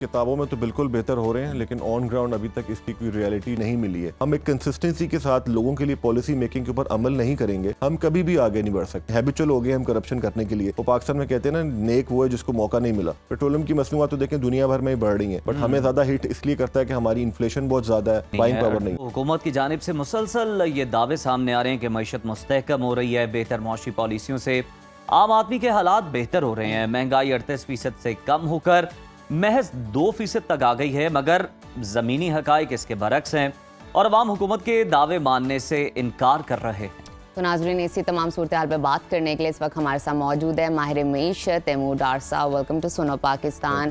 किताबों में तो बिल्कुल बेहतर हो रहे हैं, लेकिन ऑन ग्राउंड अभी तक इसकी कोई रियलिटी नहीं मिली है। हम एक कंसिस्टेंसी के साथ लोगों के लिए पॉलिसी मेकिंग के ऊपर अमल नहीं करेंगे, हम कभी भी आगे नहीं बढ़ सकते। हैबिचुअल हो गए हम करप्शन करने के लिए। वो पाकिस्तान में कहते हैं ना, नेक वो है जिसको मौका नहीं मिला। पेट्रोलियम की मसनूआत तो देखें दुनिया भर में ही बढ़ रही है, बट हमें ज्यादा हिट इसलिए करता है कि हमारी इन्फ्लेशन बहुत ज्यादा है, बाइंग पावर नहीं। हुकूमत की जानिब से मुसलसल ये दावे सामने आ रहे हैं कि मईशत मुस्तहकम हो रही है, बेहतर मौशी पॉलिसियों से आम आदमी के हालात बेहतर हो रहे हैं। महंगाई 38% से कम होकर महज 2% तक आ गई है, मगर जमीनी हकाइक इसके बरक्स हैं और अवाम हुकूमत के दावे मानने से इनकार कर रहे हैं। तो नाज़रीन, इसी तमाम सूरत हाल पर बात करने के लिए इस वक्त हमारे साथ मौजूद है माहिर मईशत तैमूर डार साहब। वेलकम टू सुनो पाकिस्तान।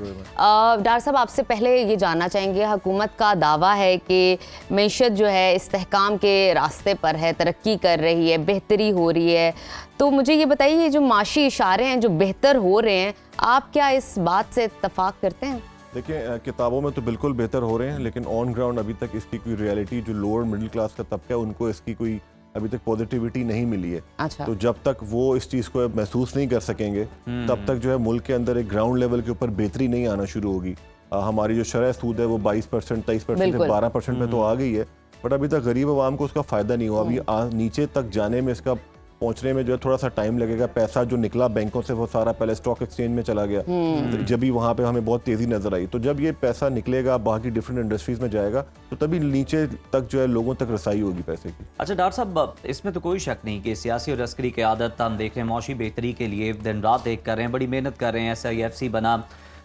डार साहब, आपसे पहले ये जानना चाहेंगे, हुकूमत का दावा है कि मईशत जो है इस्तेहकाम के रास्ते पर है, तरक्की कर रही है, बेहतरी हो रही है। तो मुझे ये बताइए, ये जो माशी इशारे हैं जो बेहतर हो रहे हैं, आप क्या इस बात से इत्तफाक करते हैं? देखिए, किताबों में तो बिल्कुल बेहतर हो रहे हैं, लेकिन ऑन ग्राउंड अभी तक इसकी कोई रियलिटी, जो लोअर मिडिल क्लास का तबका है उनको इसकी कोई अभी तक पॉजिटिविटी नहीं मिली है। अच्छा। तो जब तक वो इस चीज़ को महसूस नहीं कर सकेंगे तब तक जो है मुल्क के अंदर एक ग्राउंड लेवल के ऊपर बेहतरी नहीं आना शुरू होगी। हमारी जो शरह सूद है वो 22%, 23% से 12% में तो आ गई है, बट अभी तक गरीब आवाम को उसका फ़ायदा नहीं हुआ। अभी नीचे तक जाने में, इसका पहुंचने में जो है थोड़ा सा टाइम लगेगा। पैसा जो निकला बैंकों से वो सारा पहले स्टॉक एक्सचेंज में चला गया, तो जब भी वहाँ पे हमें बहुत तेज़ी नजर आई। तो जब ये पैसा निकलेगा, बाकी डिफरेंट इंडस्ट्रीज में जाएगा, तो तभी नीचे तक जो है लोगों तक रसाई होगी पैसे की। अच्छा डॉक्टर साहब, इसमें तो कोई शक नहीं कि सियासी और अस्करी की आदत हम देख रहे हैं, मौशी बेहतरी के लिए दिन रात एक कर रहे हैं, बड़ी मेहनत कर रहे हैं। SIFC बना।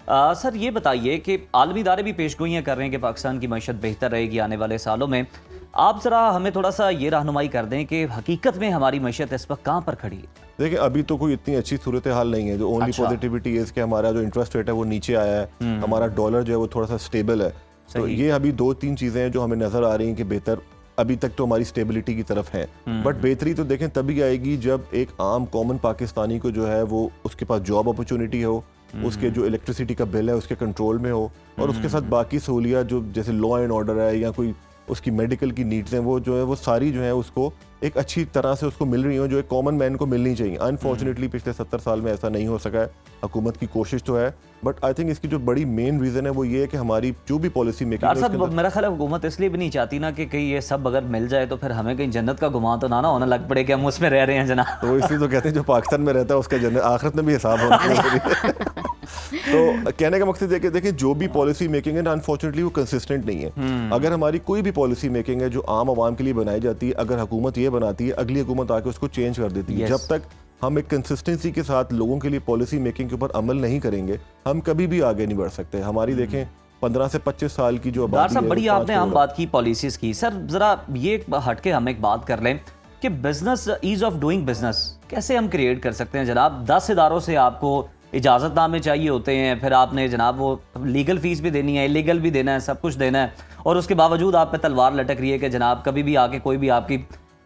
सर ये बताइए कि आलमी इदारे भी पेशगोइयाँ कर रहे हैं कि पाकिस्तान की मईशत बेहतर रहेगी आने वाले सालों में। आप ज़रा हमें थोड़ा सा ये रहनुमाई कर दें कि हकीकत में हमारी मईशत इस वक्त कहाँ पर खड़ी है? देखिए, अभी तो कोई इतनी अच्छी सूरत हाल नहीं है। जो ओनली पॉजिटिविटी है कि हमारा जो इंटरेस्ट रेट है वो नीचे आया है, हमारा डॉलर जो है वो थोड़ा सा स्टेबल है। तो ये अभी 2-3 चीज़ें हैं जो हमें नज़र आ रही हैं कि बेहतर अभी तक तो हमारी स्टेबिलिटी की तरफ है। बट बेहतरी तो देखें तभी आएगी जब एक आम कॉमन पाकिस्तानी को जो है वो उसके पास जॉब अपॉर्चुनिटी हो, उसके जो इलेक्ट्रिसिटी का बिल है उसके कंट्रोल में हो, और उसके साथ बाकी सहूलियात जो जैसे लॉ एंड ऑर्डर है या कोई उसकी मेडिकल की नीड्स हैं, वो जो है वो सारी जो है उसको एक अच्छी तरह से उसको मिल रही हो, जो एक कॉमन मैन को मिलनी चाहिए। अनफॉर्चुनेटली पिछले 70 साल में ऐसा नहीं हो सका है। हुकूमत की कोशिश तो है, बट आई थिंक इसकी जो बड़ी मेन रीजन है वो ये है कि हमारी जो भी पॉलिसी मेकिंग है, मेरा ख्याल है हुकूमत इसलिए भी नहीं चाहती ना कि कहीं ये सब अगर मिल जाए तो फिर हमें कहीं जन्नत का गुमान तो ना होने लग पड़े कि हम उसमें रह रहे हैं जनाब। तो इसलिए तो कहते हैं जो पाकिस्तान में रहता है उसका जन्नत आखिरत में भी हिसाब होना चाहिए। तो कहने का मकसद है कि देखिए, जो भी पॉलिसी मेकिंग है ना, अनफॉर्चुनेटली वो कंसिस्टेंट नहीं है। अगर हमारी कोई भी पॉलिसी मेकिंग है जो आम आवाम के लिए बनाई जाती है, अगर हुकूमत ये बनाती है, अगली हुकूमत आके उसको चेंज कर देती है। जब तक हम एक कंसिस्टेंसी के साथ लोगों के लिए पॉलिसी मेकिंग के ऊपर अमल नहीं करेंगे, हम कभी भी आगे नहीं बढ़ सकते। हमारी देखें 15 से 25 साल की जो आबादी है, बड़ी आपने आम बात की पॉलिसीज की। सर जरा ये हटके हम एक बात कर लें कि business, ease of doing business कैसे हम क्रिएट कर सकते हैं जनाब। 10 इदारों से आपको इजाज़तनामे चाहिए होते हैं, फिर आपने जनाब वो लीगल फीस भी देनी है, इलीगल भी देना है, सब कुछ देना है, और उसके बावजूद आप पे तलवार लटक रही है कि जनाब कभी भी आके कोई भी आपकी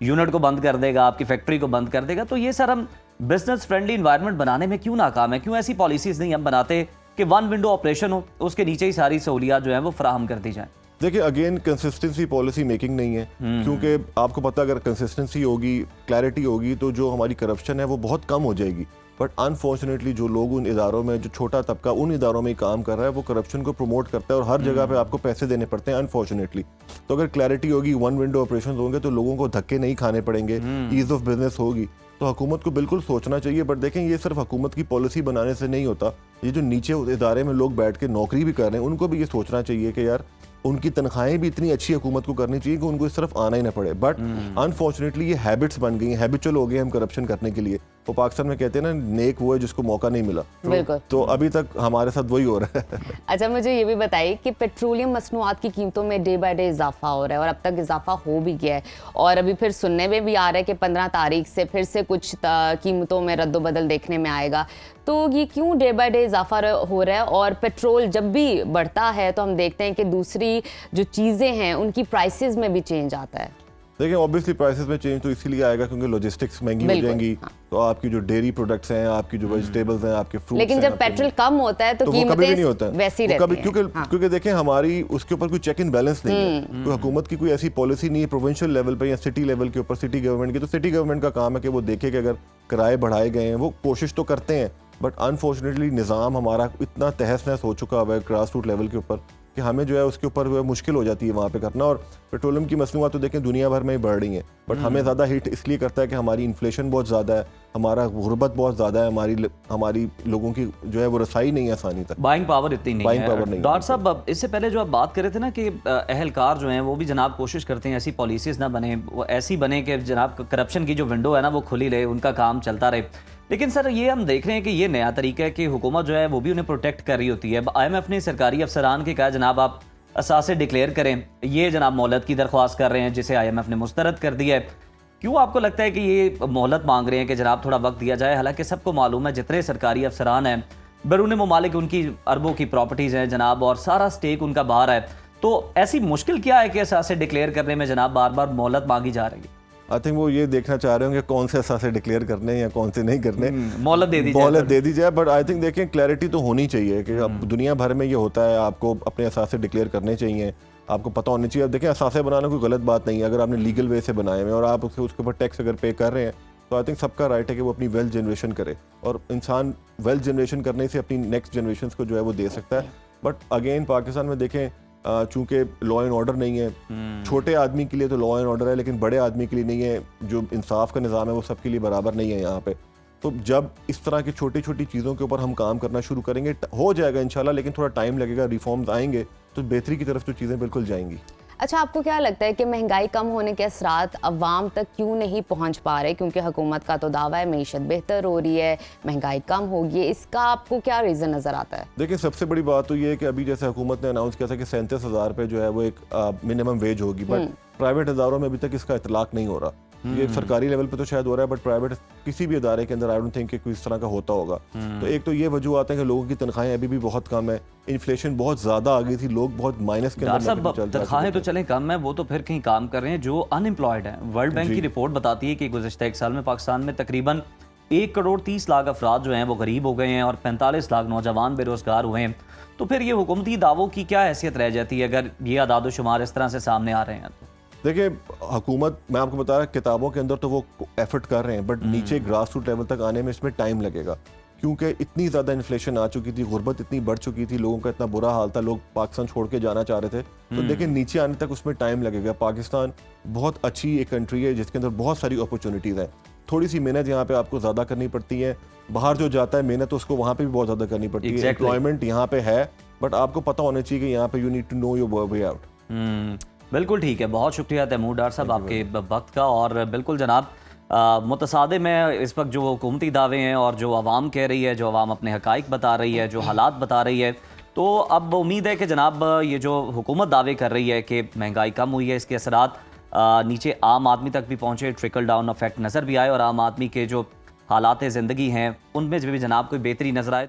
यूनिट को बंद कर देगा, आपकी फैक्ट्री को बंद कर देगा। तो ये सर हम बिजनेस फ्रेंडली इन्वायरमेंट बनाने में क्यों नाकाम है? क्यों ऐसी पॉलिसीज नहीं हम बनाते कि वन विंडो ऑपरेशन हो, उसके नीचे ही सारी सहूलियात जो है वो फराहम कर दी जाए? देखिए, अगेन कंसिस्टेंसी पॉलिसी मेकिंग नहीं है, क्योंकि आपको पता अगर कंसिस्टेंसी होगी, क्लैरिटी होगी, तो जो हमारी करप्शन है वो बहुत कम हो जाएगी। बट अनफॉर्चुनेटली जो लोग उन इदारों में, जो छोटा तबका उन इदारों में काम कर रहा है, वो करप्शन को प्रमोट करता है और हर जगह पे आपको पैसे देने पड़ते हैं अनफॉर्चुनेटली। तो अगर क्लैरिटी होगी, वन विंडो ऑपरेशन होंगे, तो लोगों को धक्के नहीं खाने पड़ेंगे, ईज ऑफ बिजनेस होगी। तो हुकूमत को बिल्कुल सोचना चाहिए। बट देखें, ये सिर्फ हुकूमत की पॉलिसी बनाने से नहीं होता। ये जो नीचे इदारे में लोग बैठ के नौकरी भी कर रहे हैं, उनको भी ये सोचना चाहिए कि यार उनकी तनख्वाहें भी इतनी अच्छी हुकूमत को करनी चाहिए कि उनको इस तरफ आना ही ना पड़े। बट अनफॉर्चुनेटली ये हैबिट्स बन गई, हैबिचुअल हो गए हम करप्शन करने के लिए। वो पाकिस्तान में कहते हैं ना, नेक वो है जिसको मौका नहीं मिला। बिल्कुल। तो अभी तक हमारे साथ वही हो रहा है। अच्छा, मुझे ये भी बताइए कि पेट्रोलियम मसनूआत की कीमतों में डे बाय डे इजाफा हो रहा है, और अब तक इजाफा हो भी गया है, और अभी फिर सुनने में भी आ रहा है कि 15 तारीख से फिर से कुछ कीमतों में रद्दोबदल देखने में आएगा। तो ये क्यों डे बाय डे इजाफा हो रहा है? और पेट्रोल जब भी बढ़ता है तो हम देखते हैं कि दूसरी जो चीज़ें हैं उनकी प्राइसेस में भी चेंज आता है। देखिए, ऑब्वियसली प्राइसेस में चेंज तो इसीलिए आएगा क्योंकि लॉजिस्टिक्स महंगी हो जाएंगी। तो आपकी जो डेयरी प्रोडक्ट्स हैं, आपकी जो वेजिटेबल्स हैं, आपके फ्रूट्स हैं, लेकिन जब पेट्रोल कम होता है तो कीमतें नहीं होता है वैसी रहती हैं। क्योंकि देखें, हमारी उसके ऊपर कोई चेक इन बैलेंस नहीं है। तो हुकूमत की कोई ऐसी पॉलिसी नहीं है प्रोविंशियल लेवल पे या सिटी लेवल के ऊपर, सिटी गवर्नमेंट की। तो सिटी गवर्नमेंट का काम है कि वो देखे कि अगर किराए बढ़ाए गए हैं, वो कोशिश तो करते हैं, बट अनफॉर्चुनेटली निज़ाम हमारा इतना तहस नहस हो चुका हुआ है ग्रास रूट लेवल के ऊपर कि हमें जो है उसके ऊपर मुश्किल हो जाती है वहाँ पे करना। और पेट्रोलियम की मसनूआत तो देखें दुनिया भर में ही बढ़ रही हैं, बट हमें ज़्यादा हिट इसलिए करता है कि हमारी इन्फ्लेशन बहुत ज़्यादा है, हमारा गुर्बत बहुत ज़्यादा है, हमारी लोगों की जो है वो रसाई नहीं है आसानी तक, बाइंग पावर इतनी नहीं Buying है। power नहीं है। डॉक्टर साहब, अब इससे पहले जो आप बात कर रहे थे ना कि अहलकार जो हैं वो भी जनाब कोशिश करते हैं ऐसी पॉलिसीज़ ना बने, वो ऐसी बने कि जनाब करप्शन की जो विंडो है ना वो खुली रहे, उनका काम चलता रहे। लेकिन सर ये हम देख रहे हैं कि ये नया तरीका है कि हुकूमत जो है वो भी उन्हें प्रोटेक्ट कर रही होती है। IMF ने सरकारी अफसरान के कहा जनाब आप असासे डिक्लेयर करें, ये जनाब मोहलत की दरख्वास्त कर रहे हैं जिसे IMF ने मुस्तरद कर दिया है। क्यों आपको लगता है कि ये मोहलत मांग रहे हैं कि जनाब थोड़ा वक्त दिया जाए? हालांकि सबको मालूम है जितने सरकारी अफसरान हैं बैरून ममालिक उनकी अरबों की प्रॉपर्टीज़ हैं जनाब और सारा स्टेक उनका बाहर है, तो ऐसी मुश्किल क्या है कि असासे डिक्लेयर करने में जनाब बार बार मोहलत मांगी जा रही है? आई थिंक वो ये देखना चाह रहे होंगे कौन से असासे डिक्लेयर करने हैं या कौन से नहीं करने, मोहलत दे दी जाए। मोहलत दे दी जाए। बट आई थिंक देखें क्लैरिटी तो होनी चाहिए कि अब दुनिया भर में ये होता है, आपको अपने असासे डिक्लेयर करने चाहिए, आपको पता होना चाहिए। अब देखें असासे बनाना कोई गलत बात नहीं है, अगर आपने लीगल वे से बनाए हुए और आप उसके ऊपर टैक्स अगर पे कर रहे हैं तो आई थिंक सबका राइट है कि वो अपनी वेल्थ जनरेशन करे, और इंसान वेल्थ जनरेशन करने से अपनी नेक्स्ट जनरेशन को जो है वो दे सकता है। बट अगेन पाकिस्तान में देखें चूंकि लॉ एंड ऑर्डर नहीं है, छोटे आदमी के लिए तो लॉ एंड ऑर्डर है लेकिन बड़े आदमी के लिए नहीं है, जो इंसाफ का निज़ाम है वो सबके लिए बराबर नहीं है यहाँ पे। तो जब इस तरह की छोटी छोटी चीज़ों के ऊपर हम काम करना शुरू करेंगे हो जाएगा इंशाल्लाह, लेकिन थोड़ा टाइम लगेगा, रिफॉर्म्स आएंगे तो बेहतरी की तरफ तो चीज़ें बिल्कुल जाएंगी। अच्छा, आपको क्या लगता है कि महंगाई कम होने के असरात अवाम तक क्यों नहीं पहुंच पा रहे? क्योंकि हुकूमत का तो दावा है मीशत बेहतर हो रही है, महंगाई कम होगी, इसका आपको क्या रीज़न नज़र आता है? देखिए सबसे बड़ी बात तो ये है कि अभी जैसे हुकूमत ने अनाउंस किया था कि 37,000 पे जो है वो एक मिनिमम वेज होगी, बट प्राइवेट इदारों में अभी तक इसका इतलाक नहीं हो रहा। ये सरकारी लेवल पे तो शायद हो रहा है, बट प्राइवेट किसी भी इदारे के अंदर आई डोंट थिंक कि कोई इस तरह का होता होगा। तो एक तो ये वजूहत है कि लोगों की तनख्वाहें अभी भी बहुत कम है, इन्फ्लेशन बहुत ज़्यादा आ गई थी, लोग बहुत माइनस के डॉक्टर अंदर साहब तनख्वाहें तो चलें कम है, वो तो फिर कहीं काम कर रहे हैं जो अनएम्प्लॉयड हैं। वर्ल्ड बैंक की रिपोर्ट बताती है कि गुज़श्ता एक साल में पाकिस्तान में तकरीबन 1 करोड़ 30 लाख अफराद जो हैं वो गरीब हो गए हैं और 45 लाख नौजवान बेरोजगार हुए हैं। तो फिर ये हुकूमती दावों की क्या हैसियत रह जाती है अगर ये आदाद शुमार इस तरह से सामने आ रहे हैं? देखिए हुकूमत, मैं आपको बता रहा किताबों के अंदर तो वो एफर्ट कर रहे हैं, बट नीचे ग्रास रूट लेवल तक आने में इसमें टाइम लगेगा, क्योंकि इतनी ज़्यादा इन्फ्लेशन आ चुकी थी, गुर्बत इतनी बढ़ चुकी थी, लोगों का इतना बुरा हाल था, लोग पाकिस्तान छोड़ के जाना चाह रहे थे। तो देखिए नीचे आने तक उसमें टाइम लगेगा। पाकिस्तान बहुत अच्छी एक कंट्री है जिसके अंदर बहुत सारी अपॉर्चुनिटीज़ हैं, थोड़ी सी मेहनत यहाँ पे आपको ज़्यादा करनी पड़ती है। बाहर जो जाता है मेहनत उसको वहाँ पे भी बहुत ज़्यादा करनी पड़ती है। एम्प्लॉयमेंट यहाँ पे है, बट आपको पता होना चाहिए कि यहाँ पे you need to know your way out. बिल्कुल ठीक है, बहुत शुक्रिया तैमूर डॉक्टर साहब आपके वक्त का। और बिल्कुल जनाब मुतसादे में इस वक्त जो हुकूमती दावे हैं और जो आवाम कह रही है, जो आवाम अपने हकाइक बता रही है, जो हालात बता रही है, तो अब उम्मीद है कि जनाब ये जो हुकूमत दावे कर रही है कि महंगाई कम हुई है, इसके असरात नीचे आम आदमी तक भी पहुँचे, ट्रिकल डाउन इफेक्ट नज़र भी आए और आम आदमी के जो हालात ज़िंदगी हैं उनमें भी जनाब कोई बेहतरी नज़र आए।